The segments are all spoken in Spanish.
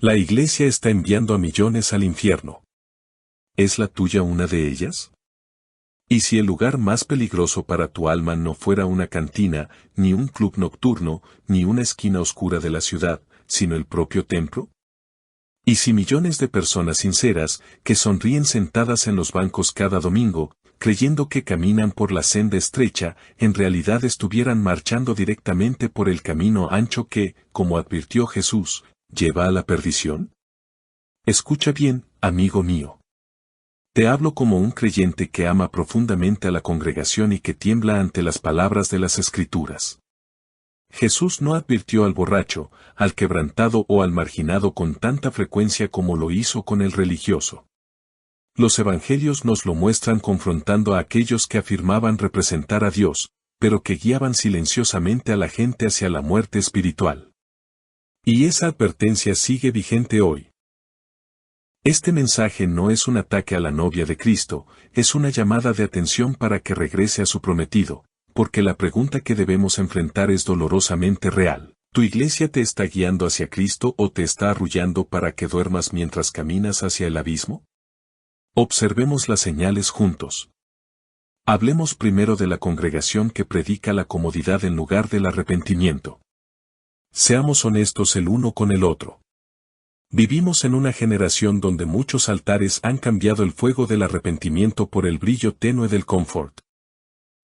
La Iglesia está enviando a millones al infierno. ¿Es la tuya una de ellas? ¿Y si el lugar más peligroso para tu alma no fuera una cantina, ni un club nocturno, ni una esquina oscura de la ciudad, sino el propio templo? ¿Y si millones de personas sinceras, que sonríen sentadas en los bancos cada domingo, creyendo que caminan por la senda estrecha, en realidad estuvieran marchando directamente por el camino ancho que, como advirtió Jesús, lleva a la perdición? Escucha bien, amigo mío. Te hablo como un creyente que ama profundamente a la congregación y que tiembla ante las palabras de las Escrituras. Jesús no advirtió al borracho, al quebrantado o al marginado con tanta frecuencia como lo hizo con el religioso. Los evangelios nos lo muestran confrontando a aquellos que afirmaban representar a Dios, pero que guiaban silenciosamente a la gente hacia la muerte espiritual. Y esa advertencia sigue vigente hoy. Este mensaje no es un ataque a la novia de Cristo, es una llamada de atención para que regrese a su prometido, porque la pregunta que debemos enfrentar es dolorosamente real. ¿Tu iglesia te está guiando hacia Cristo o te está arrullando para que duermas mientras caminas hacia el abismo? Observemos las señales juntos. Hablemos primero de la congregación que predica la comodidad en lugar del arrepentimiento. Seamos honestos el uno con el otro. Vivimos en una generación donde muchos altares han cambiado el fuego del arrepentimiento por el brillo tenue del confort.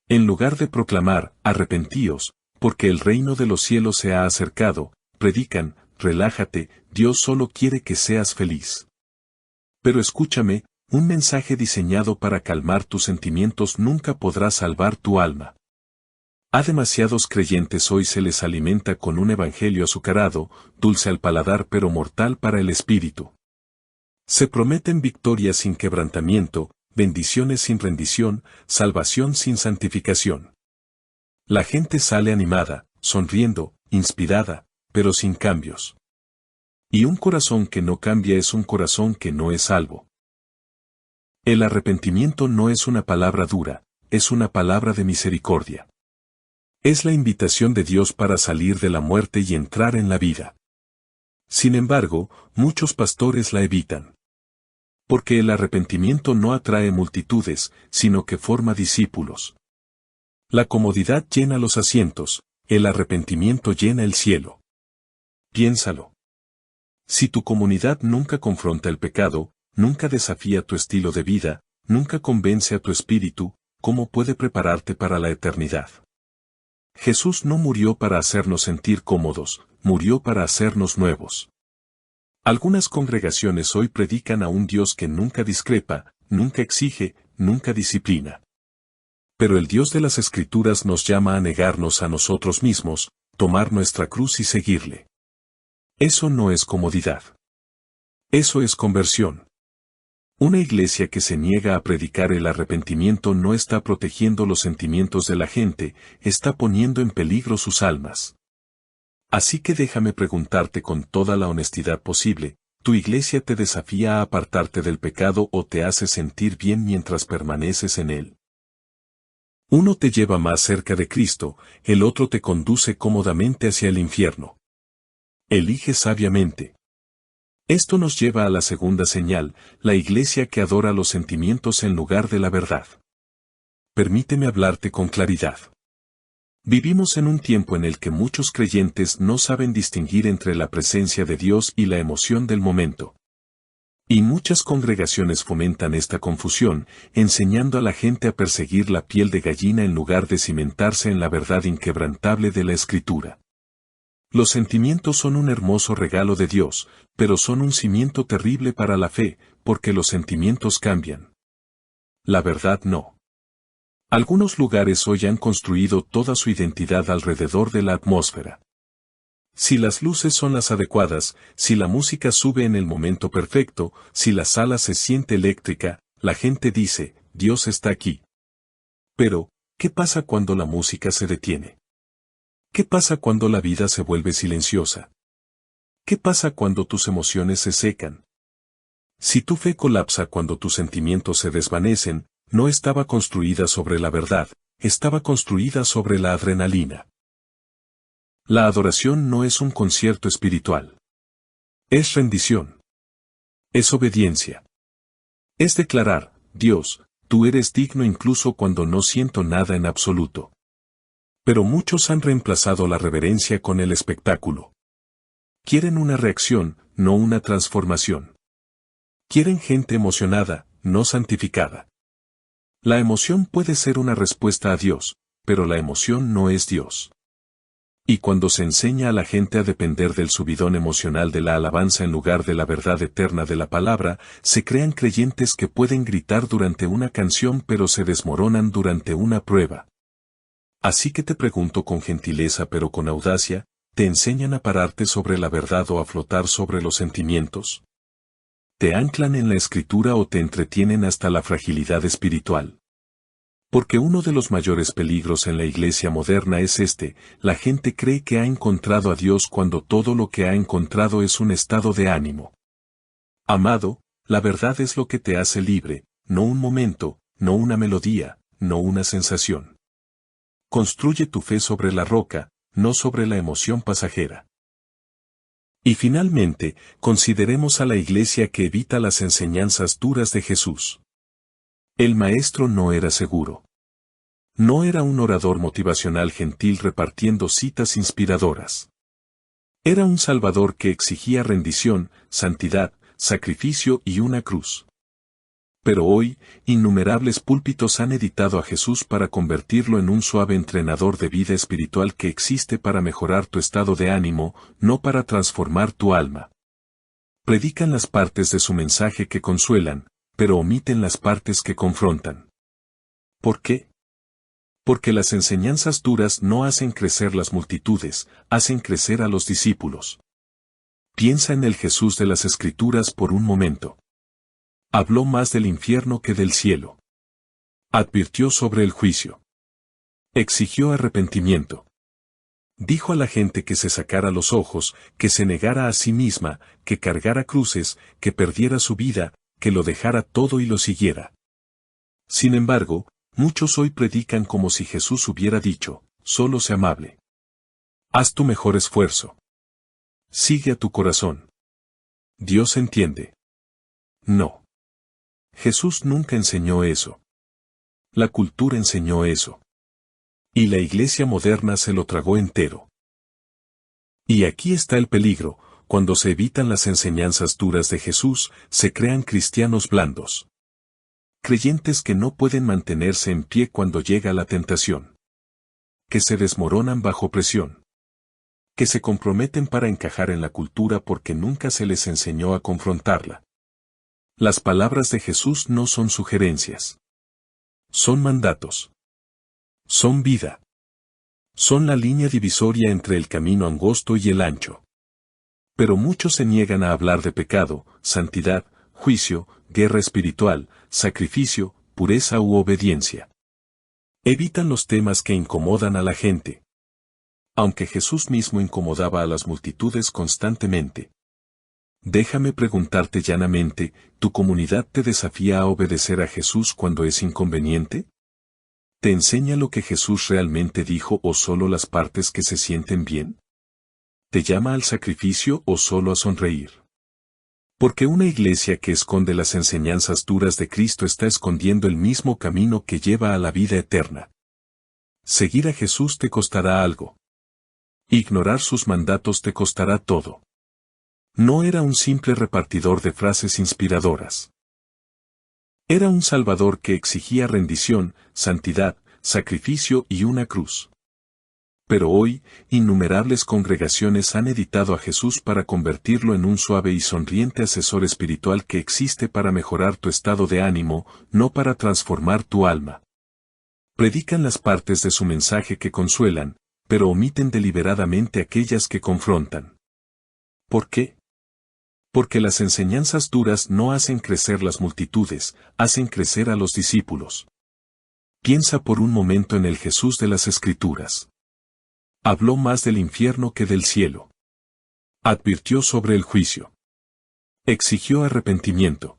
En lugar de proclamar, arrepentíos, porque el reino de los cielos se ha acercado, predican, relájate, Dios solo quiere que seas feliz. Pero escúchame, un mensaje diseñado para calmar tus sentimientos nunca podrá salvar tu alma. A demasiados creyentes hoy se les alimenta con un evangelio azucarado, dulce al paladar pero mortal para el espíritu. Se prometen victorias sin quebrantamiento, bendiciones sin rendición, salvación sin santificación. La gente sale animada, sonriendo, inspirada, pero sin cambios. Y un corazón que no cambia es un corazón que no es salvo. El arrepentimiento no es una palabra dura, es una palabra de misericordia. Es la invitación de Dios para salir de la muerte y entrar en la vida. Sin embargo, muchos pastores la evitan. Porque el arrepentimiento no atrae multitudes, sino que forma discípulos. La comodidad llena los asientos, el arrepentimiento llena el cielo. Piénsalo. Si tu comunidad nunca confronta el pecado, nunca desafía tu estilo de vida, nunca convence a tu espíritu, ¿cómo puede prepararte para la eternidad? Jesús no murió para hacernos sentir cómodos, murió para hacernos nuevos. Algunas congregaciones hoy predican a un Dios que nunca discrepa, nunca exige, nunca disciplina. Pero el Dios de las Escrituras nos llama a negarnos a nosotros mismos, tomar nuestra cruz y seguirle. Eso no es comodidad. Eso es conversión. Una iglesia que se niega a predicar el arrepentimiento no está protegiendo los sentimientos de la gente, está poniendo en peligro sus almas. Así que déjame preguntarte con toda la honestidad posible, ¿tu iglesia te desafía a apartarte del pecado o te hace sentir bien mientras permaneces en él? Uno te lleva más cerca de Cristo, el otro te conduce cómodamente hacia el infierno. Elige sabiamente. Esto nos lleva a la segunda señal, la iglesia que adora los sentimientos en lugar de la verdad. Permíteme hablarte con claridad. Vivimos en un tiempo en el que muchos creyentes no saben distinguir entre la presencia de Dios y la emoción del momento. Y muchas congregaciones fomentan esta confusión, enseñando a la gente a perseguir la piel de gallina en lugar de cimentarse en la verdad inquebrantable de la Escritura. Los sentimientos son un hermoso regalo de Dios, pero son un cimiento terrible para la fe, porque los sentimientos cambian. La verdad no. Algunos lugares hoy han construido toda su identidad alrededor de la atmósfera. Si las luces son las adecuadas, si la música sube en el momento perfecto, si la sala se siente eléctrica, la gente dice, Dios está aquí. Pero, ¿qué pasa cuando la música se detiene? ¿Qué pasa cuando la vida se vuelve silenciosa? ¿Qué pasa cuando tus emociones se secan? Si tu fe colapsa cuando tus sentimientos se desvanecen, no estaba construida sobre la verdad, estaba construida sobre la adrenalina. La adoración no es un concierto espiritual. Es rendición. Es obediencia. Es declarar, Dios, tú eres digno incluso cuando no siento nada en absoluto. Pero muchos han reemplazado la reverencia con el espectáculo. Quieren una reacción, no una transformación. Quieren gente emocionada, no santificada. La emoción puede ser una respuesta a Dios, pero la emoción no es Dios. Y cuando se enseña a la gente a depender del subidón emocional de la alabanza en lugar de la verdad eterna de la palabra, se crean creyentes que pueden gritar durante una canción pero se desmoronan durante una prueba. Así que te pregunto con gentileza pero con audacia, ¿te enseñan a pararte sobre la verdad o a flotar sobre los sentimientos? ¿Te anclan en la escritura o te entretienen hasta la fragilidad espiritual? Porque uno de los mayores peligros en la iglesia moderna es la gente cree que ha encontrado a Dios cuando todo lo que ha encontrado es un estado de ánimo. Amado, la verdad es lo que te hace libre, no un momento, no una melodía, no una sensación. Construye tu fe sobre la roca, no sobre la emoción pasajera. Y finalmente, consideremos a la iglesia que evita las enseñanzas duras de Jesús. El maestro no era seguro. No era un orador motivacional gentil repartiendo citas inspiradoras. Era un salvador que exigía rendición, santidad, sacrificio y una cruz. Pero hoy, innumerables púlpitos han editado a Jesús para convertirlo en un suave entrenador de vida espiritual que existe para mejorar tu estado de ánimo, no para transformar tu alma. Predican las partes de su mensaje que consuelan, pero omiten las partes que confrontan. ¿Por qué? Porque las enseñanzas duras no hacen crecer las multitudes, hacen crecer a los discípulos. Piensa en el Jesús de las Escrituras por un momento. Habló más del infierno que del cielo. Advirtió sobre el juicio. Exigió arrepentimiento. Dijo a la gente que se sacara los ojos, que se negara a sí misma, que cargara cruces, que perdiera su vida, que lo dejara todo y lo siguiera. Sin embargo, muchos hoy predican como si Jesús hubiera dicho, solo sé amable. Haz tu mejor esfuerzo. Sigue a tu corazón. Dios entiende. No. Jesús nunca enseñó eso. La cultura enseñó eso. Y la iglesia moderna se lo tragó entero. Y aquí está el peligro, cuando se evitan las enseñanzas duras de Jesús, se crean cristianos blandos. Creyentes que no pueden mantenerse en pie cuando llega la tentación. Que se desmoronan bajo presión. Que se comprometen para encajar en la cultura porque nunca se les enseñó a confrontarla. Las palabras de Jesús no son sugerencias. Son mandatos. Son vida. Son la línea divisoria entre el camino angosto y el ancho. Pero muchos se niegan a hablar de pecado, santidad, juicio, guerra espiritual, sacrificio, pureza u obediencia. Evitan los temas que incomodan a la gente. Aunque Jesús mismo incomodaba a las multitudes constantemente. Déjame preguntarte llanamente, ¿tu comunidad te desafía a obedecer a Jesús cuando es inconveniente? ¿Te enseña lo que Jesús realmente dijo o solo las partes que se sienten bien? ¿Te llama al sacrificio o solo a sonreír? Porque una iglesia que esconde las enseñanzas duras de Cristo está escondiendo el mismo camino que lleva a la vida eterna. Seguir a Jesús te costará algo. Ignorar sus mandatos te costará todo. No era un simple repartidor de frases inspiradoras. Era un Salvador que exigía rendición, santidad, sacrificio y una cruz. Pero hoy, innumerables congregaciones han editado a Jesús para convertirlo en un suave y sonriente asesor espiritual que existe para mejorar tu estado de ánimo, no para transformar tu alma. Predican las partes de su mensaje que consuelan, pero omiten deliberadamente aquellas que confrontan. ¿Por qué? Porque las enseñanzas duras no hacen crecer las multitudes, hacen crecer a los discípulos. Piensa por un momento en el Jesús de las Escrituras. Habló más del infierno que del cielo. Advirtió sobre el juicio. Exigió arrepentimiento.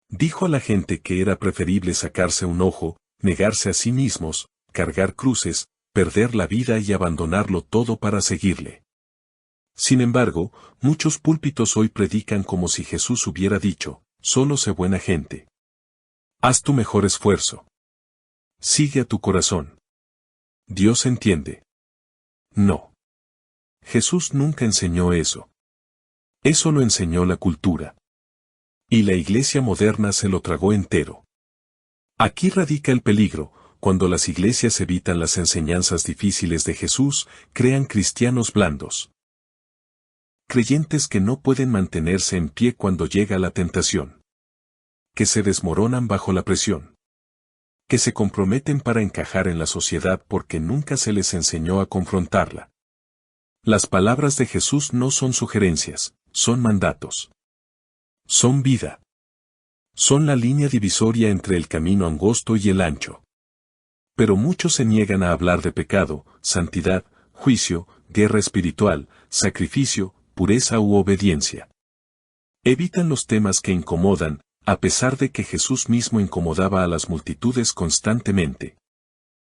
Dijo a la gente que era preferible sacarse un ojo, negarse a sí mismos, cargar cruces, perder la vida y abandonarlo todo para seguirle. Sin embargo, muchos púlpitos hoy predican como si Jesús hubiera dicho, solo sé buena gente. Haz tu mejor esfuerzo. Sigue a tu corazón. Dios entiende. No. Jesús nunca enseñó eso. Eso lo enseñó la cultura. Y la iglesia moderna se lo tragó entero. Aquí radica el peligro. Cuando las iglesias evitan las enseñanzas difíciles de Jesús, crean cristianos blandos. Creyentes que no pueden mantenerse en pie cuando llega la tentación. Que se desmoronan bajo la presión. Que se comprometen para encajar en la sociedad porque nunca se les enseñó a confrontarla. Las palabras de Jesús no son sugerencias, son mandatos. Son vida. Son la línea divisoria entre el camino angosto y el ancho. Pero muchos se niegan a hablar de pecado, santidad, juicio, guerra espiritual, sacrificio, pureza u obediencia. Evitan los temas que incomodan, a pesar de que Jesús mismo incomodaba a las multitudes constantemente.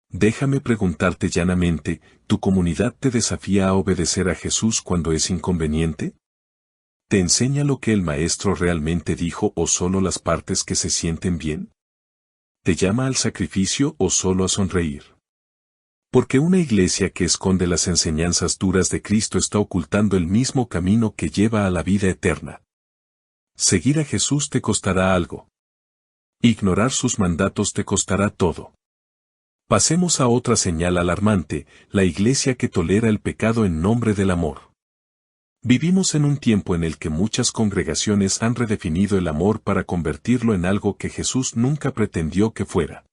Déjame preguntarte llanamente, ¿tu comunidad te desafía a obedecer a Jesús cuando es inconveniente? ¿Te enseña lo que el Maestro realmente dijo o solo las partes que se sienten bien? ¿Te llama al sacrificio o solo a sonreír? Porque una iglesia que esconde las enseñanzas duras de Cristo está ocultando el mismo camino que lleva a la vida eterna. Seguir a Jesús te costará algo. Ignorar sus mandatos te costará todo. Pasemos a otra señal alarmante, la iglesia que tolera el pecado en nombre del amor. Vivimos en un tiempo en el que muchas congregaciones han redefinido el amor para convertirlo en algo que Jesús nunca pretendió que fuera.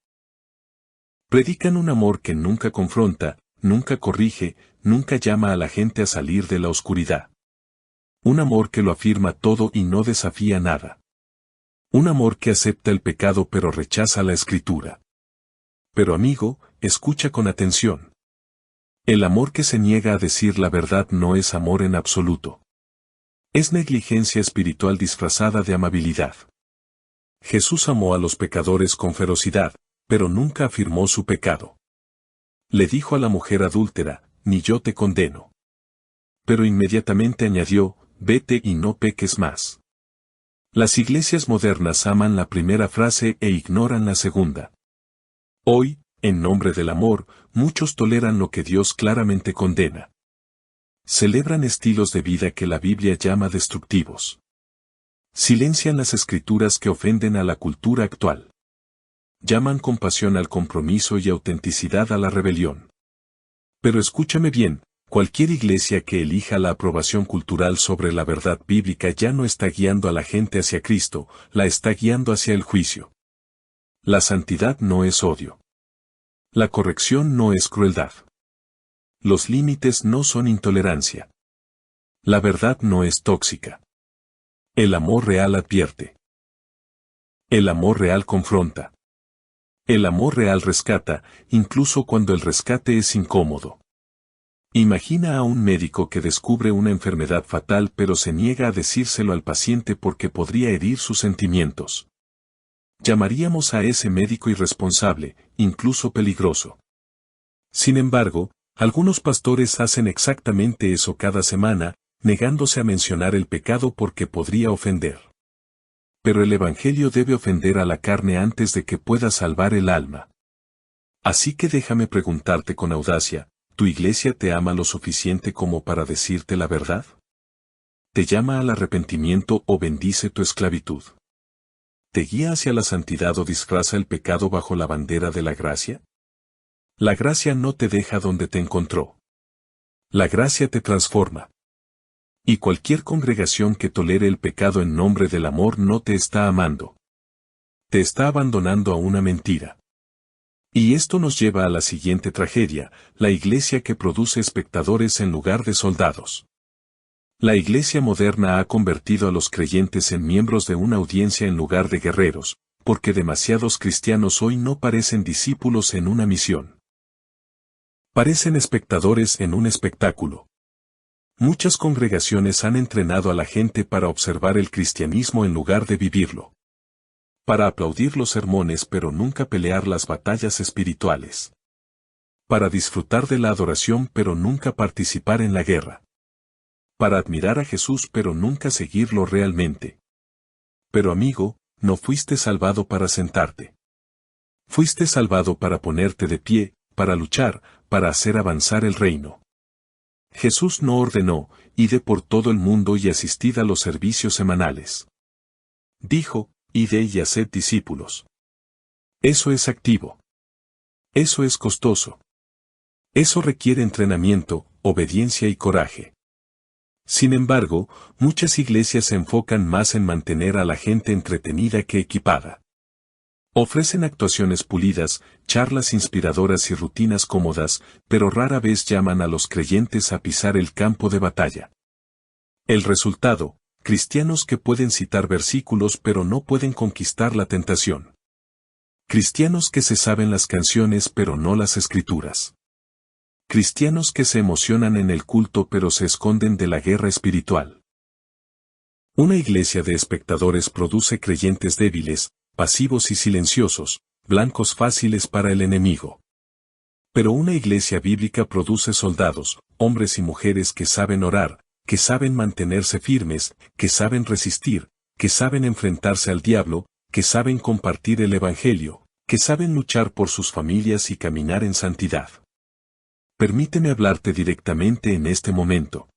Predican un amor que nunca confronta, nunca corrige, nunca llama a la gente a salir de la oscuridad. Un amor que lo afirma todo y no desafía nada. Un amor que acepta el pecado pero rechaza la Escritura. Pero amigo, escucha con atención. El amor que se niega a decir la verdad no es amor en absoluto. Es negligencia espiritual disfrazada de amabilidad. Jesús amó a los pecadores con ferocidad, pero nunca afirmó su pecado. Le dijo a la mujer adúltera, ni yo te condeno. Pero inmediatamente añadió, vete y no peques más. Las iglesias modernas aman la primera frase e ignoran la segunda. Hoy, en nombre del amor, muchos toleran lo que Dios claramente condena. Celebran estilos de vida que la Biblia llama destructivos. Silencian las escrituras que ofenden a la cultura actual. Llaman compasión al compromiso y autenticidad a la rebelión. Pero escúchame bien, cualquier iglesia que elija la aprobación cultural sobre la verdad bíblica ya no está guiando a la gente hacia Cristo, la está guiando hacia el juicio. La santidad no es odio. La corrección no es crueldad. Los límites no son intolerancia. La verdad no es tóxica. El amor real advierte. El amor real confronta. El amor real rescata, incluso cuando el rescate es incómodo. Imagina a un médico que descubre una enfermedad fatal pero se niega a decírselo al paciente porque podría herir sus sentimientos. Llamaríamos a ese médico irresponsable, incluso peligroso. Sin embargo, algunos pastores hacen exactamente eso cada semana, negándose a mencionar el pecado porque podría ofender. Pero el Evangelio debe ofender a la carne antes de que pueda salvar el alma. Así que déjame preguntarte con audacia, ¿tu iglesia te ama lo suficiente como para decirte la verdad? ¿Te llama al arrepentimiento o bendice tu esclavitud? ¿Te guía hacia la santidad o disfraza el pecado bajo la bandera de la gracia? La gracia no te deja donde te encontró. La gracia te transforma. Y cualquier congregación que tolere el pecado en nombre del amor no te está amando. Te está abandonando a una mentira. Y esto nos lleva a la siguiente tragedia, la iglesia que produce espectadores en lugar de soldados. La iglesia moderna ha convertido a los creyentes en miembros de una audiencia en lugar de guerreros, porque demasiados cristianos hoy no parecen discípulos en una misión. Parecen espectadores en un espectáculo. Muchas congregaciones han entrenado a la gente para observar el cristianismo en lugar de vivirlo. Para aplaudir los sermones pero nunca pelear las batallas espirituales. Para disfrutar de la adoración pero nunca participar en la guerra. para admirar a Jesús pero nunca seguirlo realmente. Pero amigo, no fuiste salvado para sentarte. Fuiste salvado para ponerte de pie, para luchar, para hacer avanzar el reino. Jesús no ordenó, id por todo el mundo y asistid a los servicios semanales. Dijo, id y haced discípulos. Eso es activo. Eso es costoso. Eso requiere entrenamiento, obediencia y coraje. Sin embargo, muchas iglesias se enfocan más en mantener a la gente entretenida que equipada. Ofrecen actuaciones pulidas, charlas inspiradoras y rutinas cómodas, pero rara vez llaman a los creyentes a pisar el campo de batalla. El resultado, cristianos que pueden citar versículos pero no pueden conquistar la tentación. Cristianos que se saben las canciones pero no las escrituras. Cristianos que se emocionan en el culto pero se esconden de la guerra espiritual. Una iglesia de espectadores produce creyentes débiles, pasivos y silenciosos, blancos fáciles para el enemigo. Pero una iglesia bíblica produce soldados, hombres y mujeres que saben orar, que saben mantenerse firmes, que saben resistir, que saben enfrentarse al diablo, que saben compartir el evangelio, que saben luchar por sus familias y caminar en santidad. Permíteme hablarte directamente en este momento.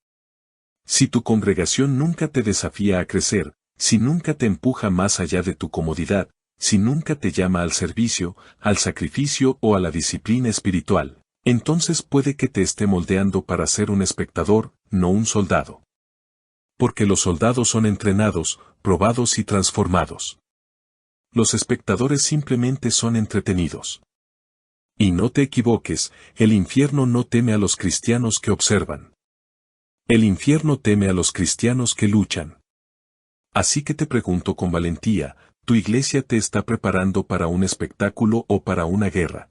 Si tu congregación nunca te desafía a crecer, si nunca te empuja más allá de tu comodidad, si nunca te llama al servicio, al sacrificio o a la disciplina espiritual, entonces puede que te esté moldeando para ser un espectador, no un soldado. Porque los soldados son entrenados, probados y transformados. Los espectadores simplemente son entretenidos. Y no te equivoques, el infierno no teme a los cristianos que observan. El infierno teme a los cristianos que luchan. Así que te pregunto con valentía, ¿tu iglesia te está preparando para un espectáculo o para una guerra?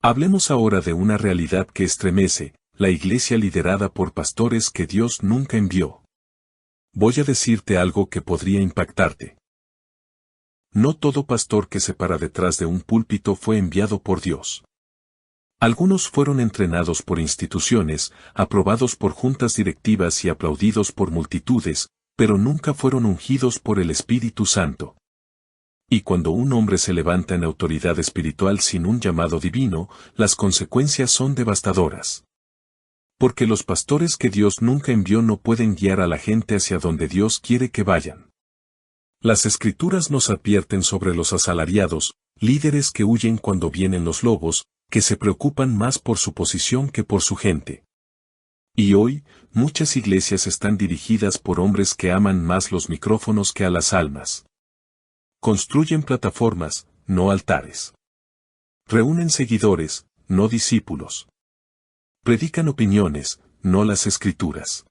Hablemos ahora de una realidad que estremece, la iglesia liderada por pastores que Dios nunca envió. Voy a decirte algo que podría impactarte. No todo pastor que se para detrás de un púlpito fue enviado por Dios. Algunos fueron entrenados por instituciones, aprobados por juntas directivas y aplaudidos por multitudes, pero nunca fueron ungidos por el Espíritu Santo. Y cuando un hombre se levanta en autoridad espiritual sin un llamado divino, las consecuencias son devastadoras. Porque los pastores que Dios nunca envió no pueden guiar a la gente hacia donde Dios quiere que vayan. Las Escrituras nos advierten sobre los asalariados, líderes que huyen cuando vienen los lobos, que se preocupan más por su posición que por su gente. Y hoy, muchas iglesias están dirigidas por hombres que aman más los micrófonos que a las almas. Construyen plataformas, no altares. Reúnen seguidores, no discípulos. Predican opiniones, no las Escrituras.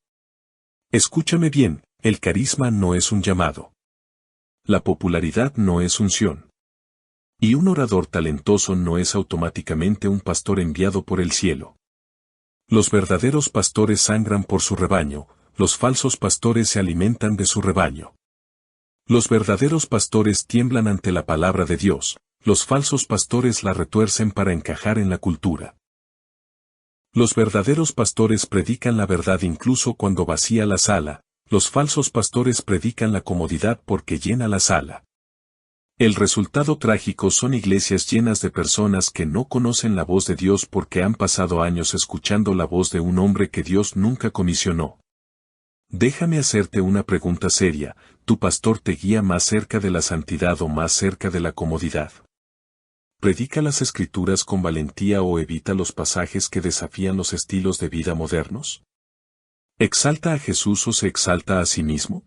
Escúchame bien, el carisma no es un llamado. La popularidad no es unción. Y un orador talentoso no es automáticamente un pastor enviado por el cielo. Los verdaderos pastores sangran por su rebaño, los falsos pastores se alimentan de su rebaño. Los verdaderos pastores tiemblan ante la palabra de Dios, los falsos pastores la retuercen para encajar en la cultura. Los verdaderos pastores predican la verdad incluso cuando vacía la sala, los falsos pastores predican la comodidad porque llena la sala. El resultado trágico son iglesias llenas de personas que no conocen la voz de Dios porque han pasado años escuchando la voz de un hombre que Dios nunca comisionó. Déjame hacerte una pregunta seria, ¿tu pastor te guía más cerca de la santidad o más cerca de la comodidad? ¿Predica las Escrituras con valentía o evita los pasajes que desafían los estilos de vida modernos? ¿Exalta a Jesús o se exalta a sí mismo?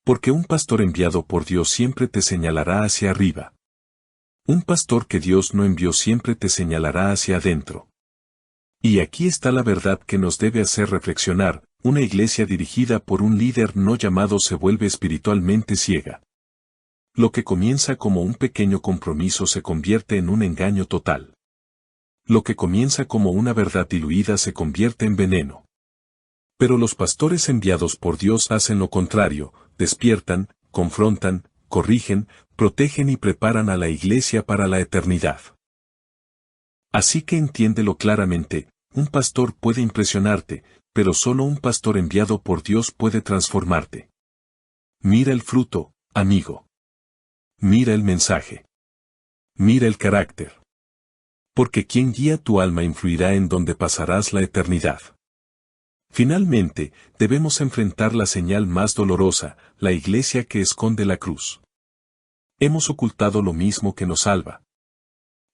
Porque un pastor enviado por Dios siempre te señalará hacia arriba. Un pastor que Dios no envió siempre te señalará hacia adentro. Y aquí está la verdad que nos debe hacer reflexionar, una iglesia dirigida por un líder no llamado se vuelve espiritualmente ciega. Lo que comienza como un pequeño compromiso se convierte en un engaño total. Lo que comienza como una verdad diluida se convierte en veneno. Pero los pastores enviados por Dios hacen lo contrario, despiertan, confrontan, corrigen, protegen y preparan a la iglesia para la eternidad. Así que entiéndelo claramente, un pastor puede impresionarte, pero solo un pastor enviado por Dios puede transformarte. Mira el fruto, amigo. Mira el mensaje. Mira el carácter. Porque quien guía tu alma influirá en donde pasarás la eternidad. Finalmente, debemos enfrentar la señal más dolorosa, la iglesia que esconde la cruz. Hemos ocultado lo mismo que nos salva.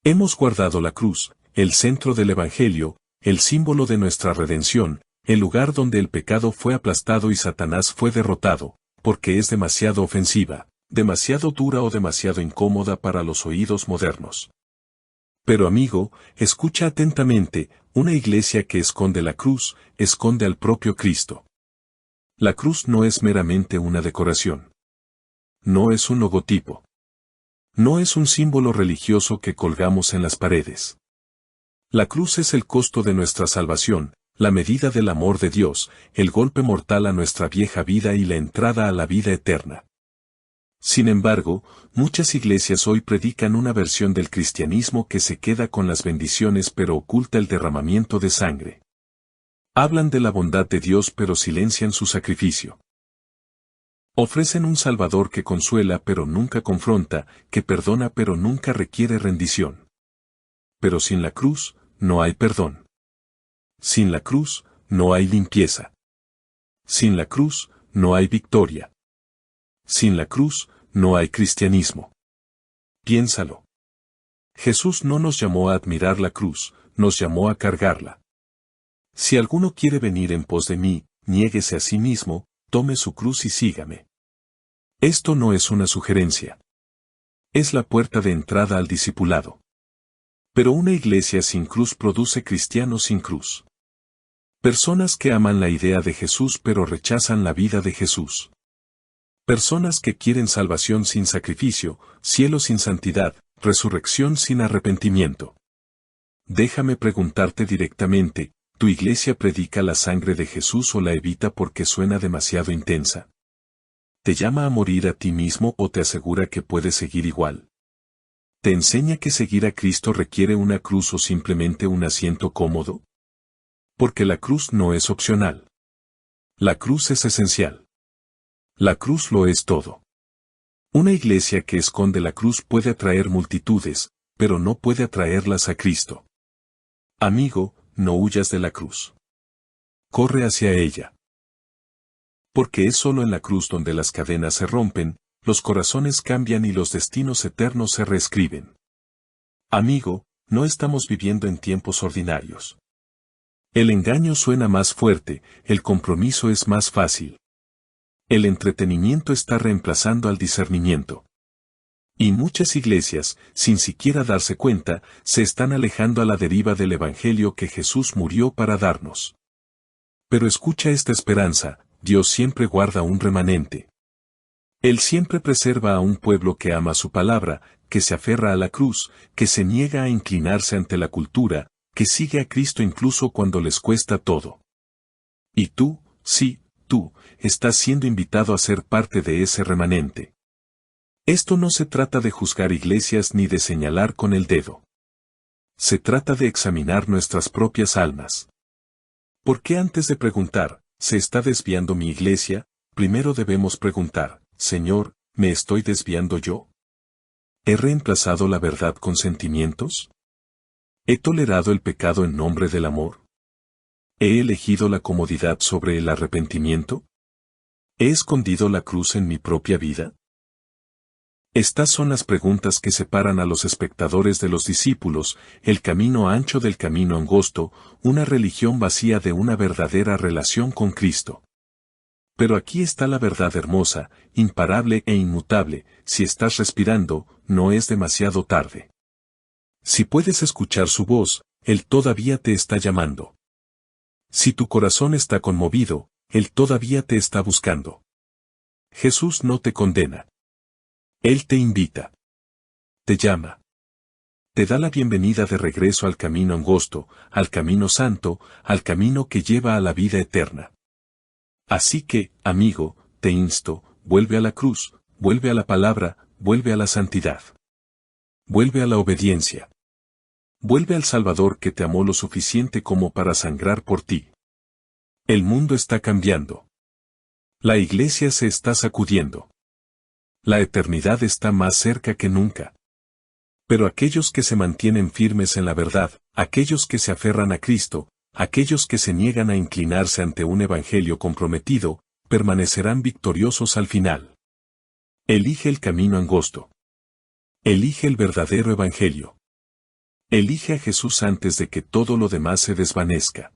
Hemos guardado la cruz, el centro del Evangelio, el símbolo de nuestra redención, el lugar donde el pecado fue aplastado y Satanás fue derrotado, porque es demasiado ofensiva, demasiado dura o demasiado incómoda para los oídos modernos. Pero amigo, escucha atentamente, una iglesia que esconde la cruz, esconde al propio Cristo. La cruz no es meramente una decoración. No es un logotipo. No es un símbolo religioso que colgamos en las paredes. La cruz es el costo de nuestra salvación, la medida del amor de Dios, el golpe mortal a nuestra vieja vida y la entrada a la vida eterna. Sin embargo, muchas iglesias hoy predican una versión del cristianismo que se queda con las bendiciones pero oculta el derramamiento de sangre. Hablan de la bondad de Dios pero silencian su sacrificio. Ofrecen un Salvador que consuela pero nunca confronta, que perdona pero nunca requiere rendición. Pero sin la cruz, no hay perdón. Sin la cruz, no hay limpieza. Sin la cruz, no hay victoria. Sin la cruz, no hay cristianismo. Piénsalo. Jesús no nos llamó a admirar la cruz, nos llamó a cargarla. Si alguno quiere venir en pos de mí, niéguese a sí mismo, tome su cruz y sígame. Esto no es una sugerencia. Es la puerta de entrada al discipulado. Pero una iglesia sin cruz produce cristianos sin cruz. Personas que aman la idea de Jesús pero rechazan la vida de Jesús. Personas que quieren salvación sin sacrificio, cielo sin santidad, resurrección sin arrepentimiento. Déjame preguntarte directamente, ¿tu iglesia predica la sangre de Jesús o la evita porque suena demasiado intensa? ¿Te llama a morir a ti mismo o te asegura que puedes seguir igual? ¿Te enseña que seguir a Cristo requiere una cruz o simplemente un asiento cómodo? Porque la cruz no es opcional. La cruz es esencial. La cruz lo es todo. Una iglesia que esconde la cruz puede atraer multitudes, pero no puede atraerlas a Cristo. Amigo, no huyas de la cruz. Corre hacia ella. Porque es solo en la cruz donde las cadenas se rompen, los corazones cambian y los destinos eternos se reescriben. Amigo, no estamos viviendo en tiempos ordinarios. El engaño suena más fuerte, el compromiso es más fácil. El entretenimiento está reemplazando al discernimiento. Y muchas iglesias, sin siquiera darse cuenta, se están alejando a la deriva del Evangelio que Jesús murió para darnos. Pero escucha esta esperanza, Dios siempre guarda un remanente. Él siempre preserva a un pueblo que ama su palabra, que se aferra a la cruz, que se niega a inclinarse ante la cultura, que sigue a Cristo incluso cuando les cuesta todo. Y tú, sí, tú, estás siendo invitado a ser parte de ese remanente. Esto no se trata de juzgar iglesias ni de señalar con el dedo. Se trata de examinar nuestras propias almas. ¿Por qué antes de preguntar, ¿se está desviando mi iglesia? Primero debemos preguntar, Señor, ¿me estoy desviando yo? ¿He reemplazado la verdad con sentimientos? ¿He tolerado el pecado en nombre del amor? ¿He elegido la comodidad sobre el arrepentimiento? ¿He escondido la cruz en mi propia vida? Estas son las preguntas que separan a los espectadores de los discípulos, el camino ancho del camino angosto, una religión vacía de una verdadera relación con Cristo. Pero aquí está la verdad hermosa, imparable e inmutable, si estás respirando, no es demasiado tarde. Si puedes escuchar su voz, Él todavía te está llamando. Si tu corazón está conmovido, Él todavía te está buscando. Jesús no te condena. Él te invita. Te llama. Te da la bienvenida de regreso al camino angosto, al camino santo, al camino que lleva a la vida eterna. Así que, amigo, te insto, vuelve a la cruz, vuelve a la palabra, vuelve a la santidad. Vuelve a la obediencia. Vuelve al Salvador que te amó lo suficiente como para sangrar por ti. El mundo está cambiando. La iglesia se está sacudiendo. La eternidad está más cerca que nunca. Pero aquellos que se mantienen firmes en la verdad, aquellos que se aferran a Cristo, aquellos que se niegan a inclinarse ante un evangelio comprometido, permanecerán victoriosos al final. Elige el camino angosto. Elige el verdadero evangelio. Elige a Jesús antes de que todo lo demás se desvanezca.